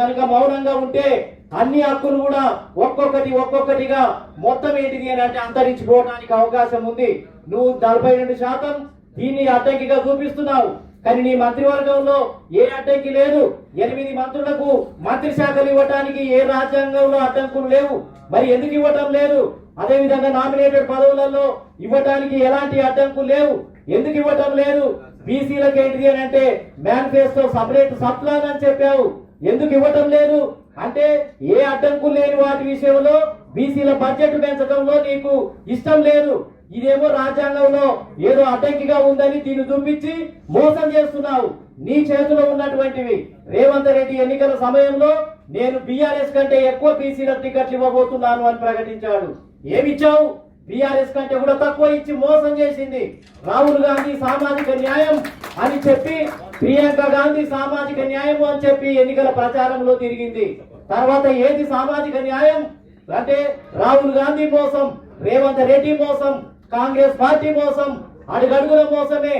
కనుక మౌనంగా ఉంటే అన్ని హక్కులు కూడా ఒక్కొక్కటిగా మొత్తం ఏంటిది అని అంటే అంతరించిపోవడానికి అవకాశం ఉంది. నువ్వు 42% దీన్ని అడ్డంకిగా చూపిస్తున్నావు, కానీ నీ మంత్రివర్గంలో ఏ అడ్డంకి లేదు. 8 మంత్రులకు మంత్రి శాఖలు ఇవ్వటానికి ఏ రాజ్యాంగంలో అడ్డంకులు లేవు, మరి ఎందుకు ఇవ్వటం లేదు? అదే విధంగా నామినేటెడ్ పదవులలో ఇవ్వటానికి ఎలాంటి అడ్డంకులు లేవు, ఎందుకు ఇవ్వటం లేదు? బీసీలకు ఏంటిది అని అంటే మేనిఫెస్టో సపరేట్ సప్లాన్ అని చెప్పావు, ఎందుకు ఇవ్వటం లేదు? అంటే ఏ అడ్డంకులు లేని వాటి విషయంలో బీసీల బడ్జెట్ పెంచడంలో నీకు ఇష్టం లేదు. ఇదేమో రాజ్యాంగంలో ఏదో అడ్డంకిగా ఉందని దీన్ని చూపించి మోసం చేస్తున్నావు. నీ చేతిలో ఉన్నటువంటివి రేవంత్ రెడ్డి ఎన్నికల సమయంలో నేను బీఆర్ఎస్ కంటే ఎక్కువ బీసీల టికెట్లు ఇవ్వబోతున్నాను అని ప్రకటించాడు. ఏమిచ్చావు? బీఆర్ఎస్ కంటే కూడా తక్కువ ఇచ్చి మోసం చేసింది. రాహుల్ గాంధీ సామాజిక న్యాయం అని చెప్పి, ప్రియాంక గాంధీ సామాజిక న్యాయం అని చెప్పి ఎన్నికల ప్రచారంలో తిరిగింది. తర్వాత ఏది సామాజిక న్యాయం అంటే రాహుల్ గాంధీ మోసం, రేవంత్ రెడ్డి మోసం, కాంగ్రెస్ పార్టీ మోసం, అడుగడుగుల మోసమే.